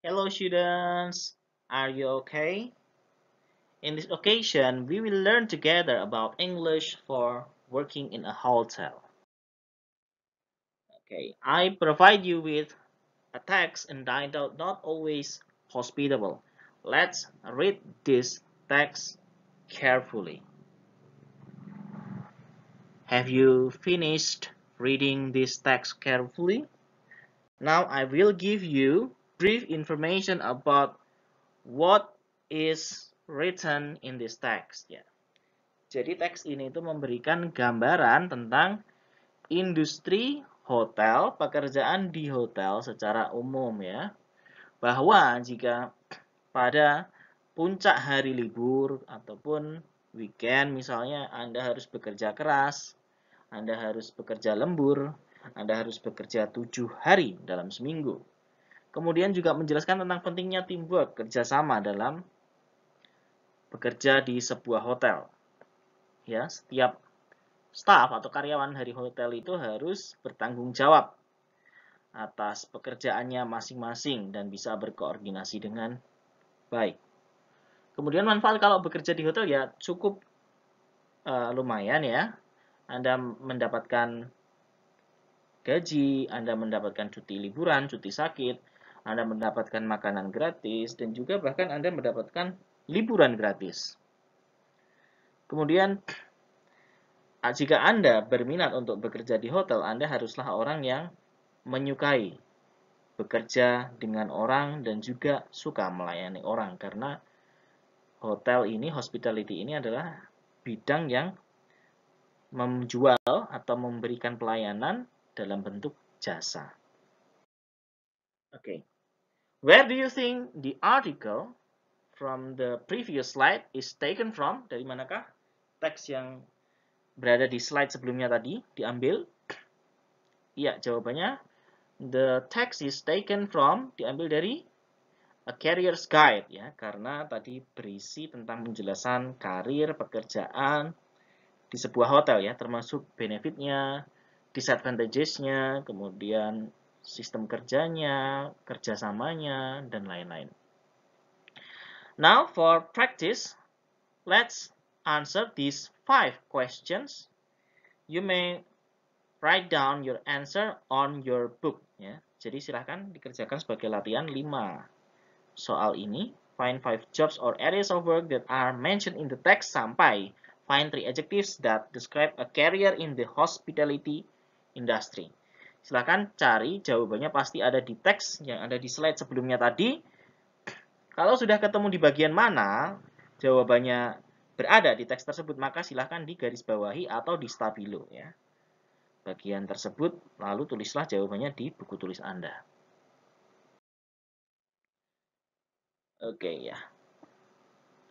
Hello students, are you okay? In this occasion, we will learn together about English for working in a hotel. Okay, I provide you with a text entitled Not Always Hospitable. Let's read this text carefully. Have you finished reading this text carefully? Now I will give you brief information about what is written in this text. Ya. Jadi teks ini itu memberikan gambaran tentang industri hotel, pekerjaan di hotel secara umum ya. Bahwa jika pada puncak hari libur ataupun weekend misalnya Anda harus bekerja keras, Anda harus bekerja lembur, Anda harus bekerja 7 hari dalam seminggu. Kemudian juga menjelaskan tentang pentingnya teamwork, kerjasama dalam bekerja di sebuah hotel. Ya, setiap staf atau karyawan dari hotel itu harus bertanggung jawab atas pekerjaannya masing-masing dan bisa berkoordinasi dengan baik. Kemudian manfaat kalau bekerja di hotel ya cukup lumayan ya. Anda mendapatkan gaji, Anda mendapatkan cuti liburan, cuti sakit, Anda mendapatkan makanan gratis, dan juga bahkan Anda mendapatkan liburan gratis. Kemudian jika Anda berminat untuk bekerja di hotel, Anda haruslah orang yang menyukai bekerja dengan orang dan juga suka melayani orang karena hotel ini, hospitality ini adalah bidang yang menjual atau memberikan pelayanan dalam bentuk jasa. Okay. Where do you think the article from the previous slide is taken from? Dari manakah teks yang berada di slide sebelumnya tadi diambil? Iya, jawabannya the text is taken from, diambil dari a career's guide ya, karena tadi berisi tentang penjelasan karir, pekerjaan di sebuah hotel ya, termasuk benefitnya, disadvantages-nya, kemudian sistem kerjanya, kerjasamanya, dan lain-lain. Now for practice, let's answer these 5 questions. You may write down your answer on your book ya. Jadi silahkan dikerjakan sebagai latihan 5 soal ini. Find 5 jobs or areas of work that are mentioned in the text sampai find 3 adjectives that describe a career in the hospitality industry. Silahkan cari, jawabannya pasti ada di teks yang ada di slide sebelumnya tadi. Kalau sudah ketemu di bagian mana jawabannya berada di teks tersebut, maka silahkan digarisbawahi atau di stabilo ya. Bagian tersebut, lalu tulislah jawabannya di buku tulis Anda. Oke ya.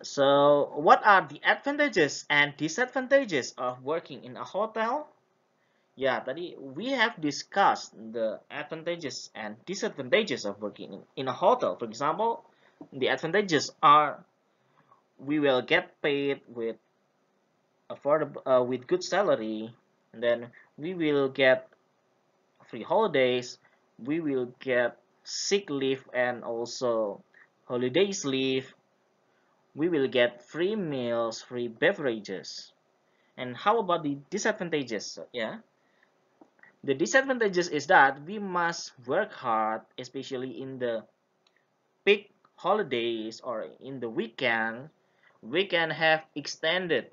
So, what are the advantages and disadvantages of working in a hotel? Ya, tadi we have discussed the advantages and disadvantages of working in a hotel. For example, the advantages are we will get paid with affordable, with good salary, and then we will get free holidays, we will get sick leave and also holidays leave, we will get free meals, free beverages. And how about the disadvantages? Yeah, the disadvantages is that we must work hard, especially in the peak holidays or in the weekend. We can have extended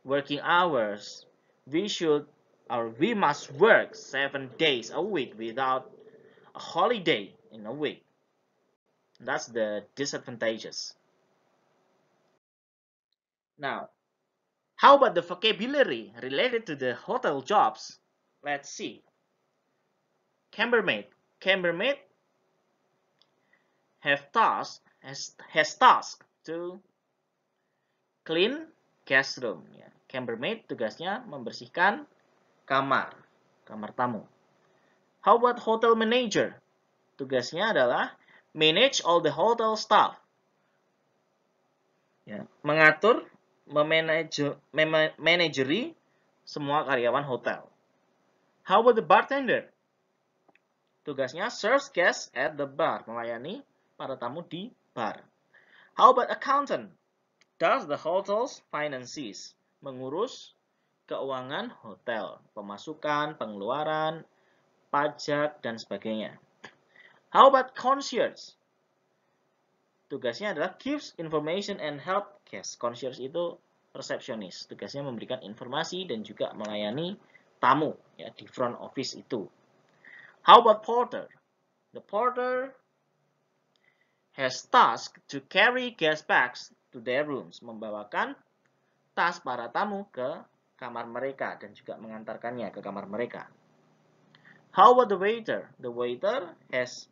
working hours. We should or we must work 7 days a week without a holiday in a week. That's the disadvantages. Now, how about the vocabulary related to the hotel jobs? Let's see. Chambermaid. Chambermaid has task to clean guest room. Ya. Chambermaid tugasnya membersihkan kamar tamu. How about hotel manager? Tugasnya adalah manage all the hotel staff. Ya, mengatur, memanageri semua karyawan hotel. How about the bartender? Tugasnya serve guests at the bar, melayani para tamu di bar. How about accountant? Does the hotel's finances? Mengurus keuangan hotel, pemasukan, pengeluaran, pajak, dan sebagainya. How about concierge? Tugasnya adalah gives information and help guests. Concierge itu resepsionis. Tugasnya memberikan informasi dan juga melayani tamu ya di front office itu. How about porter? The porter has task to carry guest bags to their rooms. Membawakan tas para tamu ke kamar mereka dan juga mengantarkannya ke kamar mereka. How about the waiter? The waiter has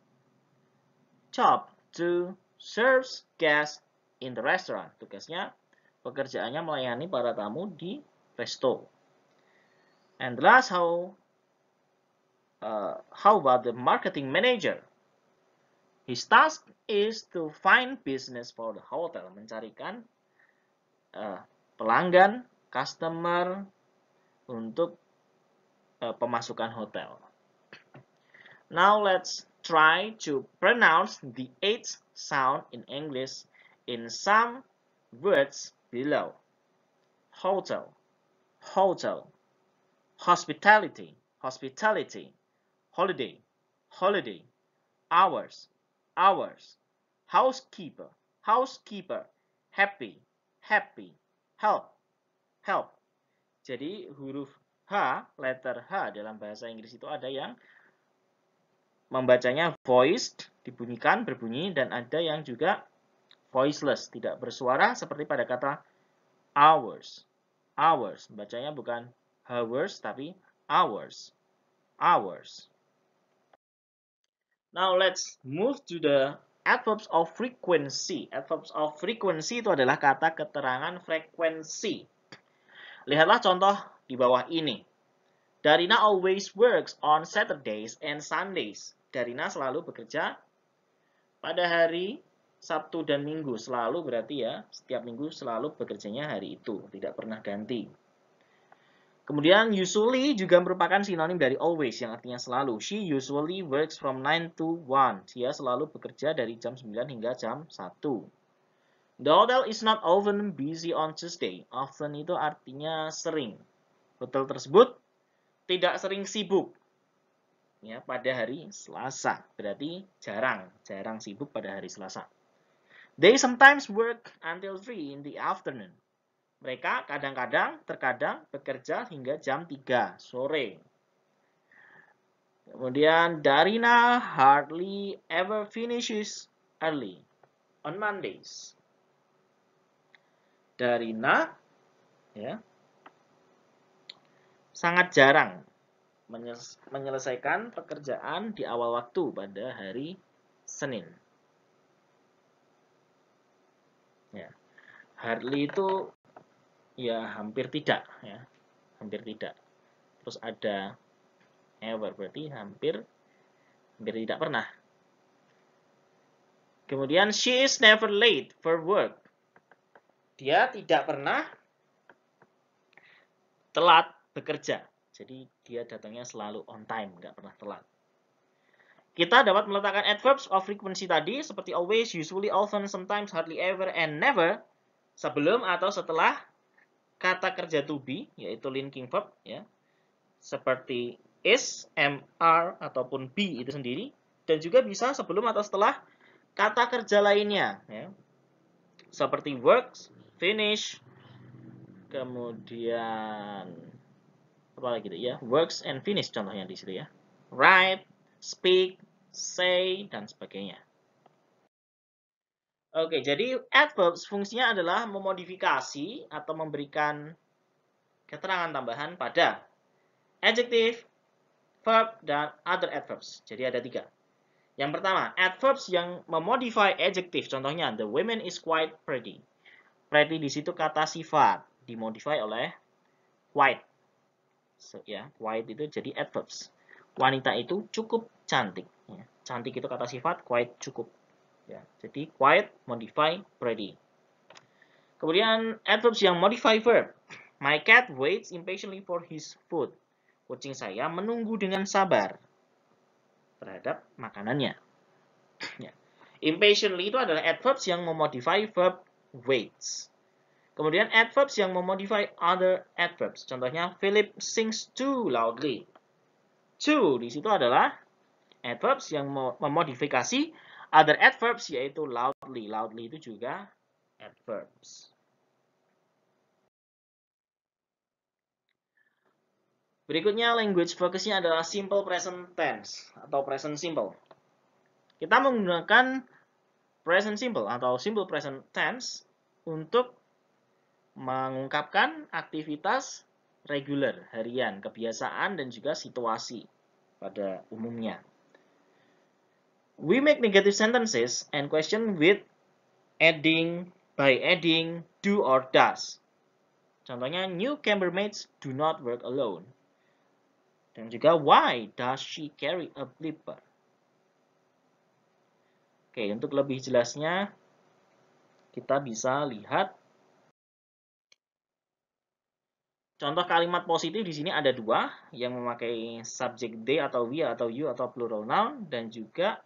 job to serve guests in the restaurant. Tugasnya, pekerjaannya melayani para tamu di resto. And last, how about the marketing manager? His task is to find business for the hotel, mencarikan pelanggan, customer untuk pemasukan hotel. Now let's try to pronounce the 8th sound in English in some words below. Hotel, hotel, hospitality, hospitality, holiday, holiday, hours, hours, housekeeper, housekeeper, happy, happy, help, help. Jadi huruf H, letter H dalam bahasa Inggris itu ada yang membacanya voiced, dibunyikan, berbunyi, dan ada yang juga voiceless, tidak bersuara seperti pada kata hours. Hours, bacanya bukan hours, tapi hours. Hours. Now let's move to the adverbs of frequency. Adverbs of frequency itu adalah kata keterangan frekuensi. Lihatlah contoh di bawah ini. Darina always works on Saturdays and Sundays. Darina selalu bekerja pada hari Sabtu dan Minggu. Selalu berarti ya, setiap minggu selalu bekerjanya hari itu. Tidak pernah ganti. Kemudian usually juga merupakan sinonim dari always yang artinya selalu. She usually works from 9 to 1. Dia selalu bekerja dari jam 9 hingga jam 1. The hotel is not often busy on Tuesday. Often itu artinya sering. Hotel tersebut tidak sering sibuk ya pada hari Selasa. Berarti jarang sibuk pada hari Selasa. They sometimes work until 3 in the afternoon. Mereka terkadang bekerja hingga jam 3 sore. Kemudian Darina hardly ever finishes early on Mondays. Darina ya sangat jarang menyelesaikan pekerjaan di awal waktu pada hari Senin. Ya. Hardly itu ya hampir tidak ya. Hampir tidak. Terus ada ever berarti hampir tidak pernah. Kemudian she is never late for work. Dia tidak pernah telat bekerja. Jadi dia datangnya selalu on time, nggak pernah telat. Kita dapat meletakkan adverbs of frequency tadi seperti always, usually, often, sometimes, hardly ever, and never sebelum atau setelah kata kerja to be, yaitu linking verb, ya, seperti is, am, are, ataupun be itu sendiri, dan juga bisa sebelum atau setelah kata kerja lainnya, ya, seperti works, finish, kemudian apa lagi ya, works and finish contohnya di situ ya, write, speak, say, dan sebagainya. Oke, jadi adverbs fungsinya adalah memodifikasi atau memberikan keterangan tambahan pada adjective, verb, dan other adverbs. Jadi ada 3. Yang pertama, adverbs yang memodify adjective. Contohnya, the woman is quite pretty. Pretty di situ kata sifat dimodify oleh quite. So, ya, quite itu jadi adverbs. Wanita itu cukup cantik. Ya. Cantik itu kata sifat, quite cukup. Ya, jadi quite modify pretty. Kemudian adverbs yang modify verb. My cat waits impatiently for his food. Kucing saya menunggu dengan sabar terhadap makanannya. Ya. Impatiently itu adalah adverbs yang memodify verb waits. Kemudian adverbs yang memodify other adverbs. Contohnya, Philip sings too loudly. Too di situ adalah adverbs yang memodifikasi other adverbs, yaitu loudly. Loudly itu juga adverbs. Berikutnya language focusnya adalah simple present tense atau present simple. Kita menggunakan present simple atau simple present tense untuk mengungkapkan aktivitas reguler, harian, kebiasaan, dan juga situasi pada umumnya. We make negative sentences and question with by adding do or does. Contohnya, new chambermaids do not work alone. Dan juga, why does she carry a flipper? Oke, untuk lebih jelasnya, kita bisa lihat contoh kalimat positif di sini ada dua, yang memakai subjek they atau we atau you atau plural noun, dan juga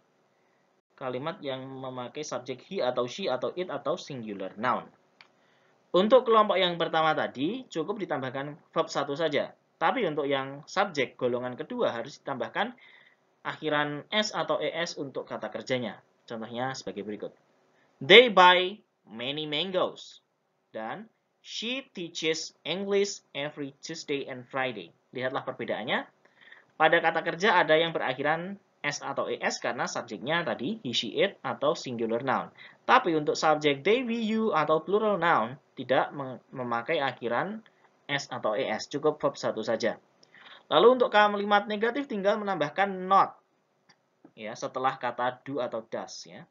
kalimat yang memakai subjek he atau she atau it atau singular noun. Untuk kelompok yang pertama tadi, cukup ditambahkan verb satu saja. Tapi untuk yang subjek golongan kedua harus ditambahkan akhiran s atau es untuk kata kerjanya. Contohnya sebagai berikut. They buy many mangoes. Dan she teaches English every Tuesday and Friday. Lihatlah perbedaannya. Pada kata kerja ada yang berakhiran s atau es karena subjeknya tadi he, she, it atau singular noun. Tapi untuk subjek they, we, you atau plural noun tidak memakai akhiran s atau es, cukup verb satu saja. Lalu untuk kalimat negatif tinggal menambahkan not ya setelah kata do atau does ya.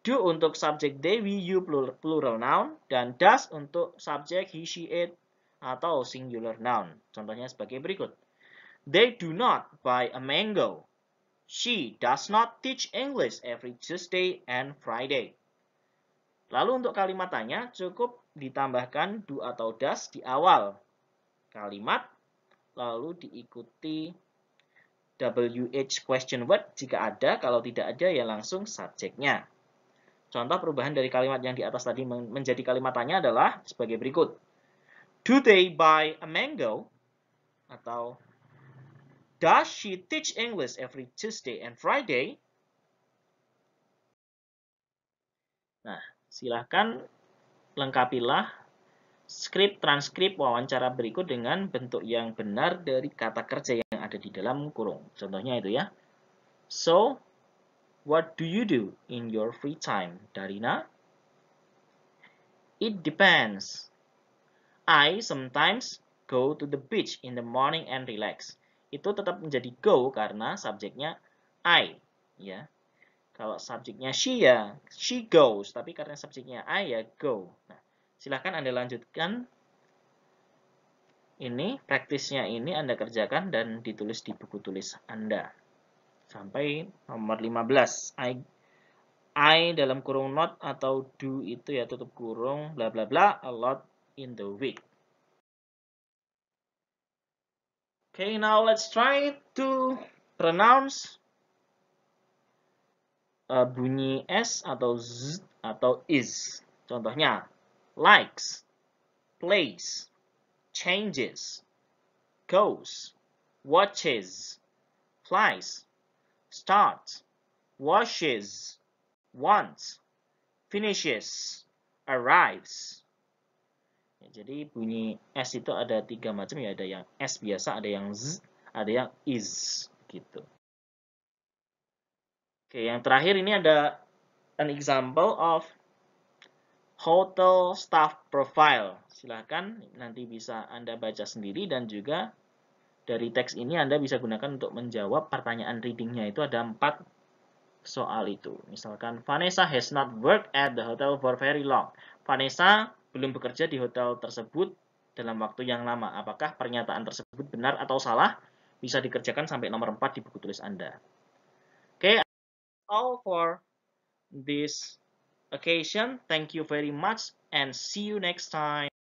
Do untuk subjek they, we, you plural noun dan does untuk subjek he, she, it atau singular noun. Contohnya sebagai berikut. They do not buy a mango. She does not teach English every Tuesday and Friday. Lalu untuk kalimat tanya, cukup ditambahkan do atau does di awal kalimat, lalu diikuti WH question word jika ada, kalau tidak ada ya langsung subjeknya. Contoh perubahan dari kalimat yang di atas tadi menjadi kalimat tanya adalah sebagai berikut. Do they buy a mango? Atau does she teach English every Tuesday and Friday? Nah, silahkan lengkapilah skrip transkrip wawancara berikut dengan bentuk yang benar dari kata kerja yang ada di dalam kurung. Contohnya itu ya. So, what do you do in your free time, Darina? It depends. I sometimes go to the beach in the morning and relax. Itu tetap menjadi go karena subjeknya I, ya. Kalau subjeknya she ya, she goes. Tapi karena subjeknya I ya, go. Nah, silahkan Anda lanjutkan. Ini, praktisnya ini Anda kerjakan dan ditulis di buku tulis Anda. Sampai nomor 15. I dalam kurung not atau do itu ya tutup kurung, bla bla bla, a lot in the week. Okay, now let's try to pronounce bunyi S atau Z atau is. Contohnya, likes, plays, changes, goes, watches, flies, starts, washes, wants, finishes, arrives. Ya, jadi bunyi S itu ada 3 macam ya, ada yang S biasa, ada yang Z, ada yang is gitu. Oke, yang terakhir ini ada an example of hotel staff profile. Silahkan nanti bisa Anda baca sendiri dan juga dari teks ini Anda bisa gunakan untuk menjawab pertanyaan readingnya. Itu ada 4 soal itu. Misalkan, Vanessa has not worked at the hotel for very long. Vanessa belum bekerja di hotel tersebut dalam waktu yang lama. Apakah pernyataan tersebut benar atau salah? Bisa dikerjakan sampai nomor 4 di buku tulis Anda. Oke, all for this occasion. Thank you very much and see you next time.